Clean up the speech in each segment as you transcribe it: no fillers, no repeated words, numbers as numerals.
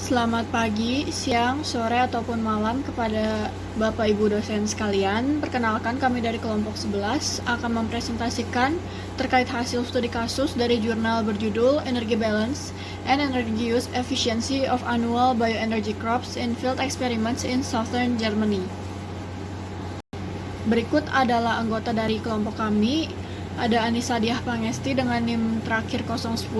Selamat pagi, siang, sore, ataupun malam kepada Bapak Ibu dosen sekalian. Perkenalkan, kami dari kelompok 11 akan mempresentasikan terkait hasil studi kasus dari jurnal berjudul Energy Balance and Energy Use Efficiency of Annual Bioenergy Crops in Field Experiments in Southern Germany. Berikut adalah anggota dari kelompok kami. Ada Anissa Diah Pangesti dengan NIM terakhir 010,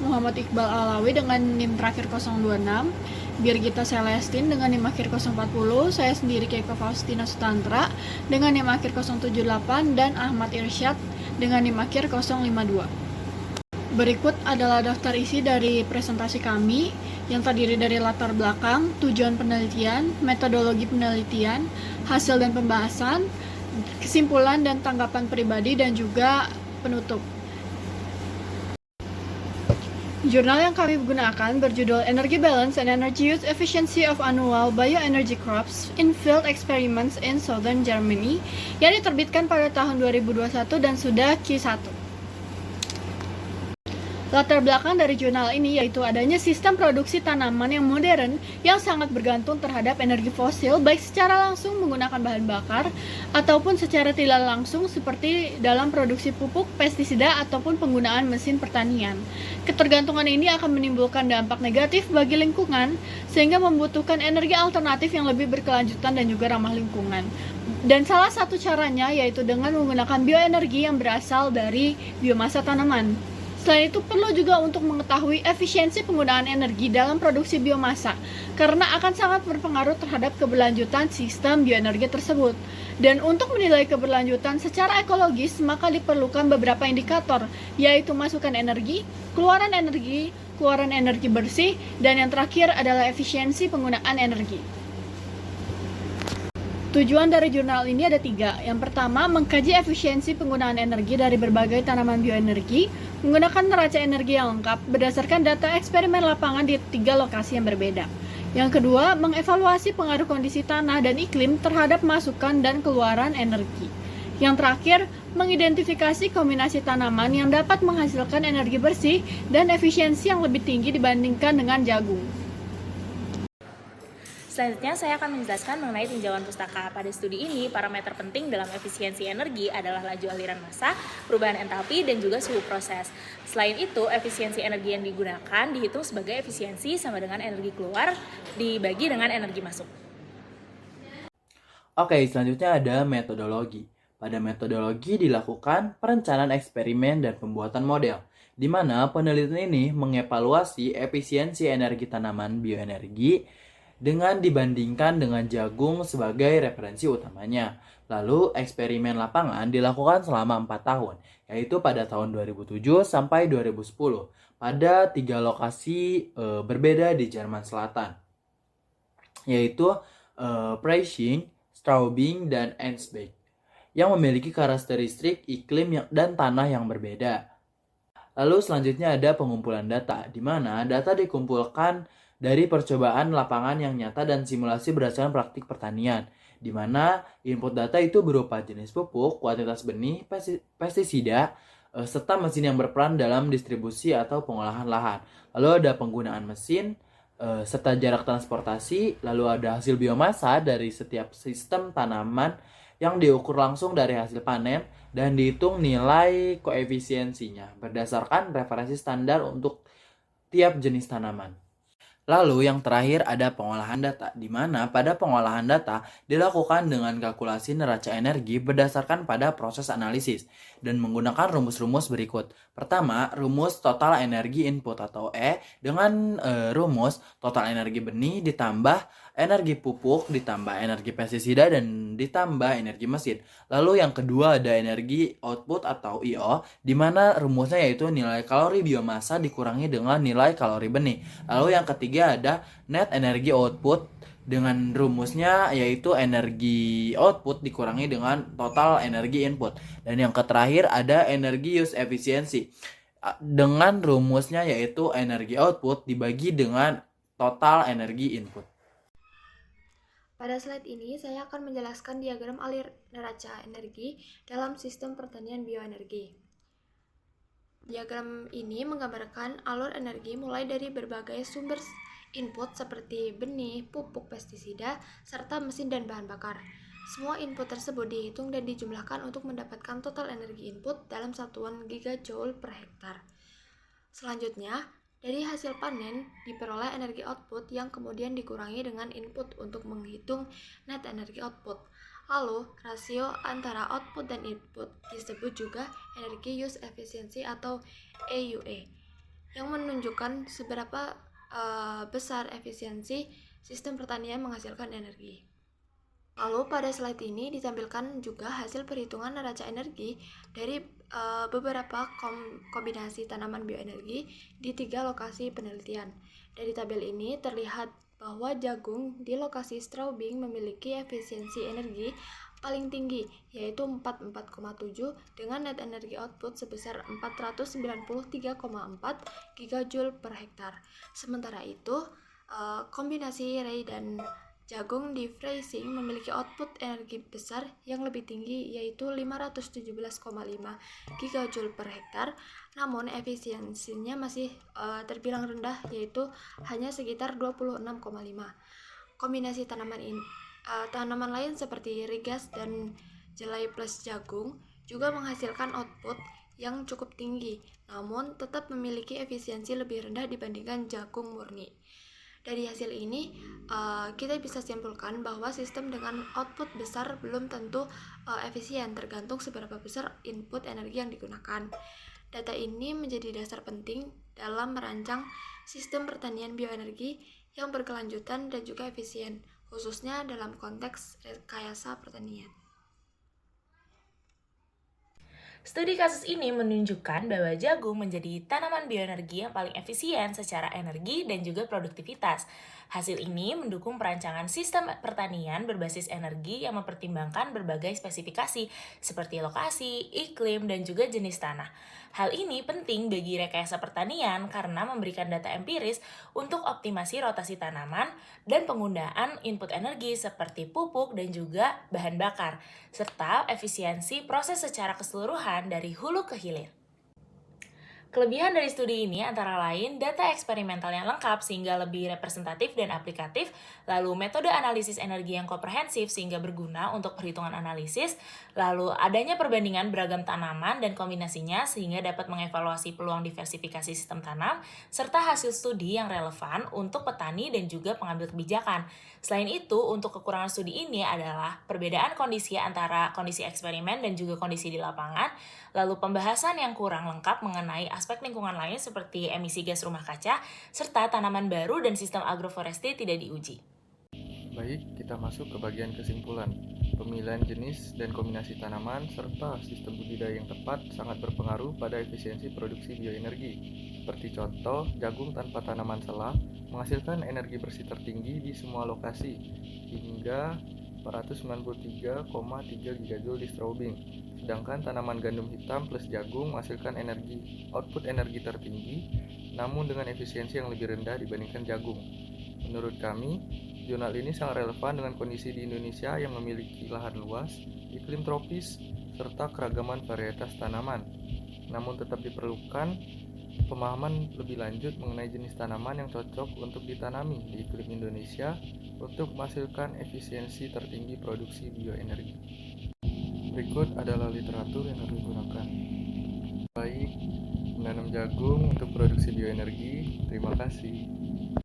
Muhammad Iqbal Alawi dengan NIM terakhir 026, Birgita Celestin dengan NIM akhir 040, saya sendiri Keiko Faustina Sutantra dengan NIM akhir 078, dan Ahmad Irsyad dengan NIM akhir 052. Berikut adalah daftar isi dari presentasi kami yang terdiri dari latar belakang, tujuan penelitian, metodologi penelitian, hasil dan pembahasan, kesimpulan dan tanggapan pribadi, dan juga penutup. Jurnal yang kami gunakan berjudul Energy Balance and Energy Use Efficiency of Annual Bioenergy Crops in Field Experiments in Southern Germany yang diterbitkan pada tahun 2021 dan sudah Q1. Latar belakang dari jurnal ini yaitu adanya sistem produksi tanaman yang modern yang sangat bergantung terhadap energi fosil, baik secara langsung menggunakan bahan bakar ataupun secara tidak langsung seperti dalam produksi pupuk, pestisida, ataupun penggunaan mesin pertanian. Ketergantungan ini akan menimbulkan dampak negatif bagi lingkungan sehingga membutuhkan energi alternatif yang lebih berkelanjutan dan juga ramah lingkungan. Dan salah satu caranya yaitu dengan menggunakan bioenergi yang berasal dari biomasa tanaman. Selain itu, perlu juga untuk mengetahui efisiensi penggunaan energi dalam produksi biomasa, karena akan sangat berpengaruh terhadap keberlanjutan sistem bioenergi tersebut. Dan untuk menilai keberlanjutan secara ekologis, maka diperlukan beberapa indikator, yaitu masukan energi, keluaran energi bersih, dan yang terakhir adalah efisiensi penggunaan energi. Tujuan dari jurnal ini ada 3. Yang pertama, mengkaji efisiensi penggunaan energi dari berbagai tanaman bioenergi menggunakan neraca energi yang lengkap berdasarkan data eksperimen lapangan di 3 lokasi yang berbeda. Yang kedua, mengevaluasi pengaruh kondisi tanah dan iklim terhadap masukan dan keluaran energi. Yang terakhir, mengidentifikasi kombinasi tanaman yang dapat menghasilkan energi bersih dan efisiensi yang lebih tinggi dibandingkan dengan jagung. Selanjutnya, saya akan menjelaskan mengenai tinjauan pustaka. Pada studi ini, parameter penting dalam efisiensi energi adalah laju aliran massa, perubahan entalpi, dan juga suhu proses. Selain itu, efisiensi energi yang digunakan dihitung sebagai efisiensi sama dengan energi keluar dibagi dengan energi masuk. Oke, selanjutnya ada metodologi. Pada metodologi dilakukan perencanaan eksperimen dan pembuatan model, di mana penelitian ini mengevaluasi efisiensi energi tanaman bioenergi dengan dibandingkan dengan jagung sebagai referensi utamanya. Lalu eksperimen lapangan dilakukan selama 4 tahun, yaitu pada tahun 2007 sampai 2010 pada 3 lokasi berbeda di Jerman Selatan, yaitu Preaching, Straubing, dan Ensbeck, yang memiliki karakteristik iklim dan tanah yang berbeda. Lalu selanjutnya ada pengumpulan data, di mana data dikumpulkan dari percobaan lapangan yang nyata dan simulasi berdasarkan praktik pertanian, di mana input data itu berupa jenis pupuk, kuantitas benih, pestisida, serta mesin yang berperan dalam distribusi atau pengolahan lahan. Lalu ada penggunaan mesin, serta jarak transportasi, lalu ada hasil biomasa dari setiap sistem tanaman yang diukur langsung dari hasil panen dan dihitung nilai koefisiensinya berdasarkan referensi standar untuk tiap jenis tanaman. Lalu yang terakhir ada pengolahan data, di mana pada pengolahan data dilakukan dengan kalkulasi neraca energi berdasarkan pada proses analisis dan menggunakan rumus-rumus berikut. Pertama, rumus total energi input atau E dengan rumus total energi benih ditambah energi pupuk ditambah energi pestisida dan ditambah energi mesin. Lalu yang kedua ada energi output atau IO, di mana rumusnya yaitu nilai kalori biomasa dikurangi dengan nilai kalori benih. Lalu yang ketiga ada net energi output dengan rumusnya yaitu energi output dikurangi dengan total energi input. Dan yang terakhir ada energi use efficiency dengan rumusnya yaitu energi output dibagi dengan total energi input. Pada slide ini, saya akan menjelaskan diagram alir neraca energi dalam sistem pertanian bioenergi. Diagram ini menggambarkan alur energi mulai dari berbagai sumber input seperti benih, pupuk, pestisida, serta mesin dan bahan bakar. Semua input tersebut dihitung dan dijumlahkan untuk mendapatkan total energi input dalam satuan gigajoule per hektar. Selanjutnya, dari hasil panen diperoleh energi output yang kemudian dikurangi dengan input untuk menghitung net energi output. Lalu, rasio antara output dan input disebut juga energy use efficiency atau EUE, yang menunjukkan seberapa besar efisiensi sistem pertanian menghasilkan energi. Lalu pada slide ini ditampilkan juga hasil perhitungan neraca energi dari beberapa kombinasi tanaman bioenergi di 3 lokasi penelitian. Dari tabel ini terlihat bahwa jagung di lokasi Straubing memiliki efisiensi energi paling tinggi, yaitu 44,7 dengan net energi output sebesar 493,4 gigajoule per hektar. Sementara itu, kombinasi Rei dan jagung di Freising memiliki output energi besar yang lebih tinggi, yaitu 517,5 gigajoule per hektar, namun efisiensinya masih terbilang rendah, yaitu hanya sekitar 26,5. Kombinasi tanaman lain seperti Rigas dan Jelai plus jagung juga menghasilkan output yang cukup tinggi, namun tetap memiliki efisiensi lebih rendah dibandingkan jagung murni. Dari hasil ini, kita bisa simpulkan bahwa sistem dengan output besar belum tentu efisien, tergantung seberapa besar input energi yang digunakan. Data ini menjadi dasar penting dalam merancang sistem pertanian bioenergi yang berkelanjutan dan juga efisien, khususnya dalam konteks rekayasa pertanian. Studi kasus ini menunjukkan bahwa jagung menjadi tanaman bioenergi yang paling efisien secara energi dan juga produktivitas. Hasil ini mendukung perancangan sistem pertanian berbasis energi yang mempertimbangkan berbagai spesifikasi seperti lokasi, iklim, dan juga jenis tanah. Hal ini penting bagi rekayasa pertanian karena memberikan data empiris untuk optimasi rotasi tanaman dan penggunaan input energi seperti pupuk dan juga bahan bakar, serta efisiensi proses secara keseluruhan dari hulu ke hilir. Kelebihan dari studi ini antara lain data eksperimental yang lengkap sehingga lebih representatif dan aplikatif, lalu metode analisis energi yang komprehensif sehingga berguna untuk perhitungan analisis, lalu adanya perbandingan beragam tanaman dan kombinasinya sehingga dapat mengevaluasi peluang diversifikasi sistem tanam, serta hasil studi yang relevan untuk petani dan juga pengambil kebijakan. Selain itu, untuk kekurangan studi ini adalah perbedaan kondisi antara kondisi eksperimen dan juga kondisi di lapangan, lalu pembahasan yang kurang lengkap mengenai aspek lingkungan lain seperti emisi gas rumah kaca, serta tanaman baru dan sistem agroforestry tidak diuji. Baik, kita masuk ke bagian kesimpulan. Pemilihan jenis dan kombinasi tanaman serta sistem budidaya yang tepat sangat berpengaruh pada efisiensi produksi bioenergi. Seperti contoh, jagung tanpa tanaman selah menghasilkan energi bersih tertinggi di semua lokasi, hingga 493,3 gigajoule di Straubing. Sedangkan tanaman gandum hitam plus jagung menghasilkan output energi tertinggi, namun dengan efisiensi yang lebih rendah dibandingkan jagung. Menurut kami, jurnal ini sangat relevan dengan kondisi di Indonesia yang memiliki lahan luas, iklim tropis, serta keragaman varietas tanaman. Namun tetap diperlukan pemahaman lebih lanjut mengenai jenis tanaman yang cocok untuk ditanami di iklim Indonesia untuk menghasilkan efisiensi tertinggi produksi bioenergi. Berikut adalah literatur yang kami gunakan. Baik, menanam jagung untuk produksi bioenergi. Terima kasih.